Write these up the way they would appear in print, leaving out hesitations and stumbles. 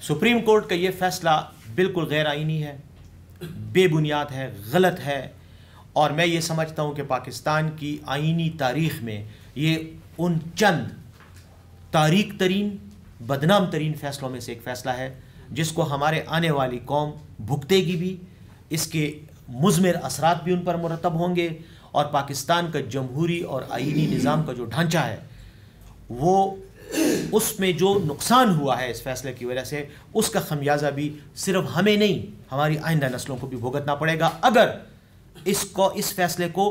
Supreme court کا یہ فیصلہ بالکل غیر آئینی ہے، بے بنیاد ہے، غلط ہے، اور میں یہ سمجھتا ہوں کہ پاکستان کی آئینی تاریخ میں یہ ان چند تاریک ترین بدنام ترین فیصلوں میں سے ایک فیصلہ ہے جس کو ہمارے آنے والی قوم بھگتے گی بھی، اس کے مضمر اثرات بھی ان پر مرتب ہوں گے، اور پاکستان کا جمہوری اور آئینی نظام کا جو ڈھانچہ ہے وہ اس میں جو نقصان ہوا ہے اس فیصلے کی وجہ سے، اس کا خمیازہ بھی صرف ہمیں نہیں ہماری آئندہ نسلوں کو بھی بھگتنا پڑے گا اگر اس فیصلے کو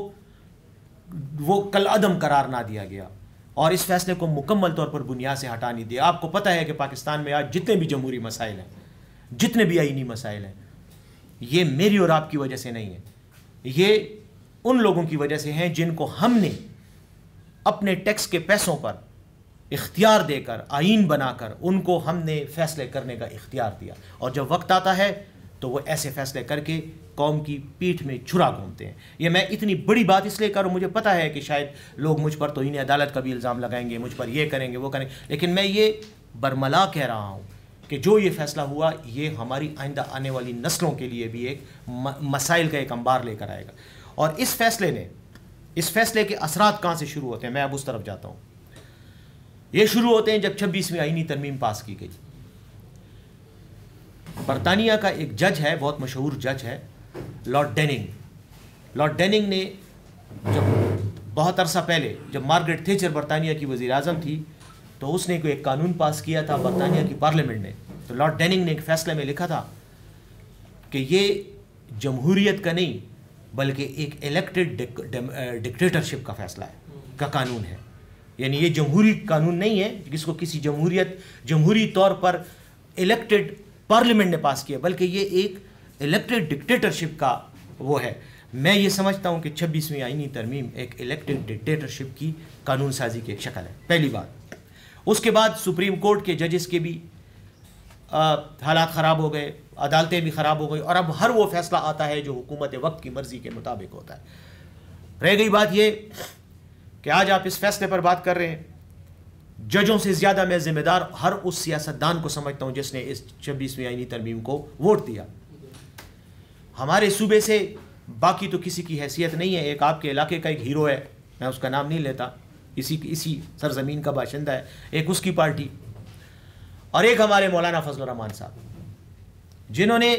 وہ کالعدم قرار نہ دیا گیا اور اس فیصلے کو مکمل طور پر بنیاد سے ہٹا نہیں دیا۔ آپ کو پتہ ہے کہ پاکستان میں آج جتنے بھی جمہوری مسائل ہیں، جتنے بھی آئینی مسائل ہیں، یہ میری اور آپ کی وجہ سے نہیں ہے، یہ ان لوگوں کی وجہ سے ہیں جن کو ہم نے اپنے ٹیکس کے پیسوں پر اختیار دے کر، آئین بنا کر، ان کو ہم نے فیصلے کرنے کا اختیار دیا، اور جب وقت آتا ہے تو وہ ایسے فیصلے کر کے قوم کی پیٹھ میں چھرا گھومتے ہیں۔ یہ میں اتنی بڑی بات اس لیے کروں، مجھے پتہ ہے کہ شاید لوگ مجھ پر توہین عدالت کا بھی الزام لگائیں گے، مجھ پر یہ کریں گے وہ کریں گے، لیکن میں یہ برملا کہہ رہا ہوں کہ جو یہ فیصلہ ہوا یہ ہماری آئندہ آنے والی نسلوں کے لیے بھی ایک مسائل کا ایک انبار لے کر آئے گا۔ اور اس فیصلے کے اثرات کہاں سے شروع ہوتے ہیں، میں اب اس طرف جاتا ہوں۔ یہ شروع ہوتے ہیں جب 26ویں آئینی ترمیم پاس کی گئی۔ برطانیہ کا ایک جج ہے، بہت مشہور جج ہے، لارڈ ڈیننگ نے جب بہت عرصہ پہلے جب مارگریٹ تھیچر برطانیہ کی وزیر اعظم تھی تو اس نے کوئی ایک قانون پاس کیا تھا برطانیہ کی پارلیمنٹ نے، تو لارڈ ڈیننگ نے ایک فیصلے میں لکھا تھا کہ یہ جمہوریت کا نہیں بلکہ ایک الیکٹڈ ڈکٹیٹرشپ کا فیصلہ ہے، کا قانون ہے، یعنی یہ جمہوری قانون نہیں ہے جس کو کسی جمہوری طور پر الیکٹڈ پارلیمنٹ نے پاس کیا، بلکہ یہ ایک الیکٹڈ ڈکٹیٹرشپ کا وہ ہے۔ میں یہ سمجھتا ہوں کہ 26ویں آئینی ترمیم ایک الیکٹڈ ڈکٹیٹرشپ کی قانون سازی کی ایک شکل ہے، پہلی بات۔ اس کے بعد سپریم کورٹ کے ججز کے بھی حالات خراب ہو گئے، عدالتیں بھی خراب ہو گئی، اور اب ہر وہ فیصلہ آتا ہے جو حکومت وقت کی مرضی کے مطابق ہوتا ہے۔ رہ گئی بات یہ کہ آج آپ اس فیصلے پر بات کر رہے ہیں، ججوں سے زیادہ میں ذمہ دار ہر اس سیاستدان کو سمجھتا ہوں جس نے اس 26ویں آئینی ترمیم کو ووٹ دیا۔ ہمارے صوبے سے باقی تو کسی کی حیثیت نہیں ہے، ایک آپ کے علاقے کا ایک ہیرو ہے، میں اس کا نام نہیں لیتا، اسی سرزمین کا باشندہ ہے، ایک اس کی پارٹی، اور ایک ہمارے مولانا فضل الرحمان صاحب جنہوں نے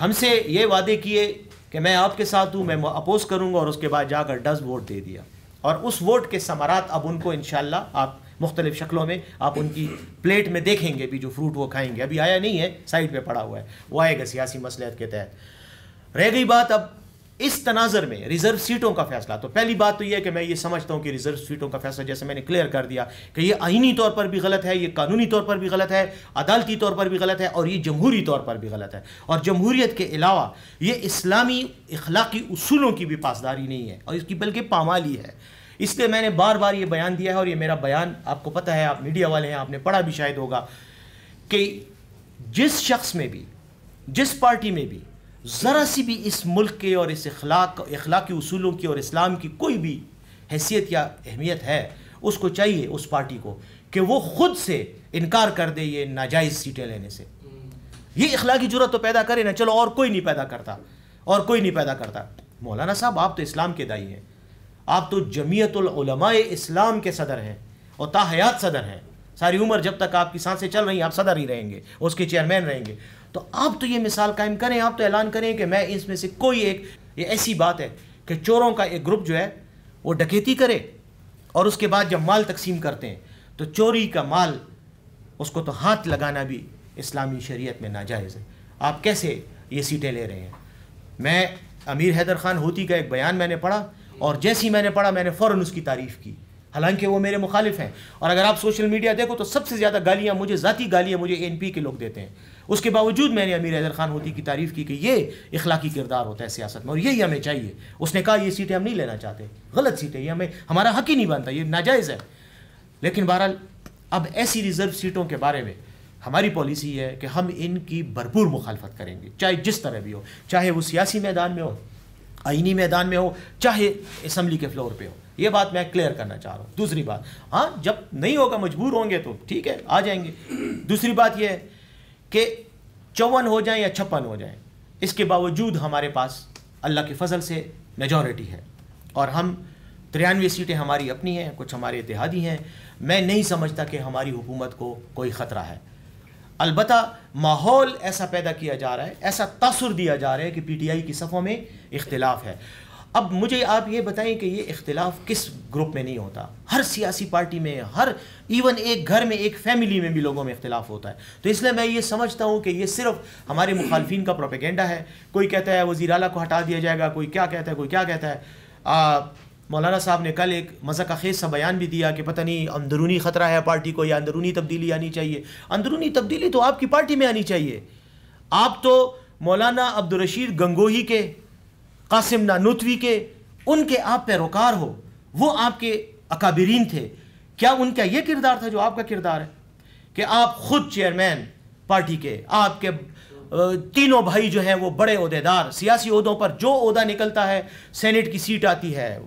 ہم سے یہ وعدے کیے کہ میں آپ کے ساتھ ہوں، میں اپوز کروں گا، اور اس کے بعد جا کر 10 ووٹ دے دیا، اور اس ووٹ کے ثمرات اب ان کو انشاءاللہ آپ مختلف شکلوں میں آپ ان کی پلیٹ میں دیکھیں گے بھی، جو فروٹ وہ کھائیں گے، ابھی آیا نہیں ہے، سائڈ پہ پڑا ہوا ہے، وہ آئے گا سیاسی مصلحت کے تحت۔ رہ گئی بات اب اس تناظر میں ریزرو سیٹوں کا فیصلہ، تو پہلی بات تو یہ ہے کہ میں یہ سمجھتا ہوں کہ ریزرو سیٹوں کا فیصلہ جیسے میں نے کلیئر کر دیا کہ یہ آئینی طور پر بھی غلط ہے، یہ قانونی طور پر بھی غلط ہے، عدالتی طور پر بھی غلط ہے، اور یہ جمہوری طور پر بھی غلط ہے، اور جمہوریت کے علاوہ یہ اسلامی اخلاقی اصولوں کی بھی پاسداری نہیں ہے، اور اس کی بلکہ پامالی ہے۔ اس لیے میں نے بار بار یہ بیان دیا ہے، اور یہ میرا بیان آپ کو پتہ ہے، آپ میڈیا والے ہیں، آپ نے پڑھا بھی شاید ہوگا، کہ جس شخص میں بھی، جس پارٹی میں بھی ذرا سی بھی اس ملک کے اور اس اخلاقی اصولوں کی اور اسلام کی کوئی بھی حیثیت یا اہمیت ہے، اس کو چاہیے اس پارٹی کو کہ وہ خود سے انکار کر دے یہ ناجائز سیٹیں لینے سے۔ یہ اخلاقی جرأت تو پیدا کرے نا، چلو اور کوئی نہیں پیدا کرتا، مولانا صاحب آپ تو اسلام کے داعی ہیں، آپ تو جمعیت العلماء اسلام کے صدر ہیں اور تاحیات صدر ہیں، ساری عمر جب تک آپ کی سانسیں چل رہی ہیں آپ صدر ہی رہیں گے، اس کے چیئرمین رہیں گے، تو آپ تو یہ مثال قائم کریں، آپ تو اعلان کریں کہ میں اس میں سے کوئی ایک، یہ ایسی بات ہے کہ چوروں کا ایک گروپ جو ہے وہ ڈکیتی کرے، اور اس کے بعد جب مال تقسیم کرتے ہیں تو چوری کا مال اس کو تو ہاتھ لگانا بھی اسلامی شریعت میں ناجائز ہے۔ آپ کیسے یہ سیٹیں لے رہے ہیں؟ میں امیر حیدر خان ہوتی کا ایک بیان میں نے پڑھا، اور جیسی میں نے پڑھا میں نے فوراً اس کی تعریف کی، حالانکہ وہ میرے مخالف ہیں، اور اگر آپ سوشل میڈیا دیکھو تو سب سے زیادہ گالیاں مجھے، ذاتی گالیاں مجھے NP کے لوگ دیتے ہیں، اس کے باوجود میں نے امیر حیدر خان ہوتی کی تعریف کی کہ یہ اخلاقی کردار ہوتا ہے سیاست میں، اور یہی ہمیں چاہیے۔ اس نے کہا یہ سیٹیں ہم نہیں لینا چاہتے، غلط سیٹیں، یہ ہمارا حق ہی نہیں بنتا، یہ ناجائز ہے۔ لیکن بہرحال اب ایسی ریزرو سیٹوں کے بارے میں ہماری پالیسی ہے کہ ہم ان کی بھرپور مخالفت کریں گے، چاہے جس طرح بھی ہو، چاہے وہ سیاسی میدان میں ہو، آئینی میدان میں ہو، چاہے اسمبلی کے فلور پہ ہو۔ یہ بات میں کلیئر کرنا چاہ رہا ہوں۔ دوسری بات، ہاں جب نہیں ہوگا، مجبور ہوں گے تو ٹھیک ہے، آ جائیں گے۔ دوسری بات یہ ہے کہ 54 ہو جائیں یا 56 ہو جائیں، اس کے باوجود ہمارے پاس اللہ کے فضل سے میجورٹی ہے، اور ہم 93 سیٹیں ہماری اپنی ہیں، کچھ ہمارے اتحادی ہیں. میں نہیں سمجھتا کہ ہماری حکومت کو کوئی خطرہ ہے. البتہ ماحول ایسا پیدا کیا جا رہا ہے، ایسا تاثر دیا جا رہا ہے کہ پی ٹی آئی کی صفوں میں اختلاف ہے. اب مجھے آپ یہ بتائیں کہ یہ اختلاف کس گروپ میں نہیں ہوتا؟ ہر سیاسی پارٹی میں، ہر ایون ایک گھر میں، ایک فیملی میں بھی لوگوں میں اختلاف ہوتا ہے. تو اس لیے میں یہ سمجھتا ہوں کہ یہ صرف ہمارے مخالفین کا پروپیگنڈا ہے. کوئی کہتا ہے وزیر اعلیٰ کو ہٹا دیا جائے گا، کوئی کیا کہتا ہے، کوئی کیا کہتا ہے. مولانا صاحب نے کل ایک مذاق خیز سا بیان بھی دیا کہ پتہ نہیں اندرونی خطرہ ہے پارٹی کو یا اندرونی تبدیلی آنی چاہیے. اندرونی تبدیلی تو آپ کی پارٹی میں آنی چاہیے. آپ تو مولانا عبدالرشید گنگوہی کے، قاسم نانوتوی کے، ان کے آپ پیروکار ہو. وہ آپ کے اکابرین تھے. کیا ان کا یہ کردار تھا جو آپ کا کردار ہے کہ آپ خود چیئرمین پارٹی کے، آپ کے تینوں بھائی جو ہیں وہ بڑے عہدیدار سیاسی عہدوں پر، جو عہدہ نکلتا ہے، سینٹ کی سیٹ آتی ہے،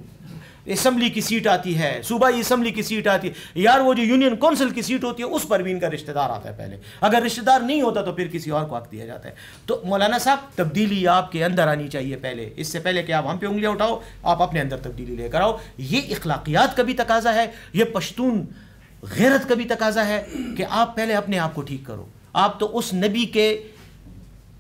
اسمبلی کی سیٹ آتی ہے، صوبائی اسمبلی کی سیٹ آتی ہے، یار وہ جو یونین کونسل کی سیٹ ہوتی ہے اس پر بھی ان کا رشتہ دار آتا ہے پہلے. اگر رشتہ دار نہیں ہوتا تو پھر کسی اور کو حق دیا جاتا ہے. تو مولانا صاحب تبدیلی آپ کے اندر آنی چاہیے پہلے، اس سے پہلے کہ آپ ہم پہ انگلیاں اٹھاؤ. آپ اپنے اندر تبدیلی لے کر آؤ. یہ اخلاقیات کا بھی تقاضا ہے، یہ پشتون غیرت کا بھی تقاضا ہے کہ آپ پہلے اپنے آپ کو ٹھیک کرو. آپ تو اس نبی کے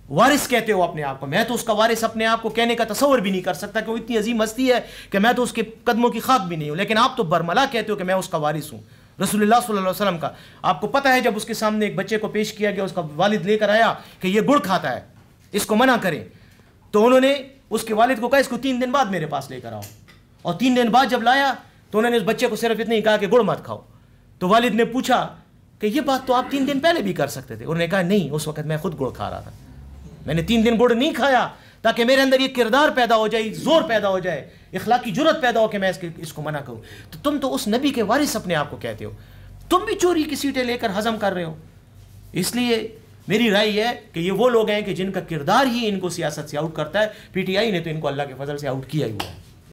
وارث کہتے ہو اپنے آپ کو. میں تو اس کا وارث اپنے آپ کو کہنے کا تصور بھی نہیں کر سکتا کہ وہ اتنی عظیم ہستی ہے کہ میں تو اس کے قدموں کی خاک بھی نہیں ہوں. لیکن آپ تو برملا کہتے ہو کہ میں اس کا وارث ہوں، رسول اللہ صلی اللہ علیہ وسلم کا. آپ کو پتہ ہے جب اس کے سامنے ایک بچے کو پیش کیا گیا، اس کا والد لے کر آیا کہ یہ گڑ کھاتا ہے، اس کو منع کریں، تو انہوں نے اس کے والد کو کہا اس کو 3 دن بعد میرے پاس لے کر آؤ. اور 3 دن بعد جب لایا تو انہوں نے اس بچے کو صرف اتنا ہی کہا کہ گڑ مت کھاؤ. تو والد نے پوچھا کہ یہ بات تو آپ 3 دن پہلے بھی کر سکتے تھے. انہوں نے کہا نہیں، اس وقت میں خود گڑ کھا رہا تھا، میں نے 3 دن گڑ نہیں کھایا تاکہ میرے اندر یہ کردار پیدا ہو جائے، زور پیدا ہو جائے، اخلاقی جرت پیدا ہو کہ میں اس کو منع کروں. تو تم تو اس نبی کے وارث اپنے آپ کو کہتے ہو، تم بھی چوری کی سیٹیں لے کر ہضم کر رہے ہو. اس لیے میری رائے یہ ہے کہ یہ وہ لوگ ہیں کہ جن کا کردار ہی ان کو سیاست سے آؤٹ کرتا ہے. پی ٹی آئی نے تو ان کو اللہ کے فضل سے آؤٹ کیا ہی ہوا ہے.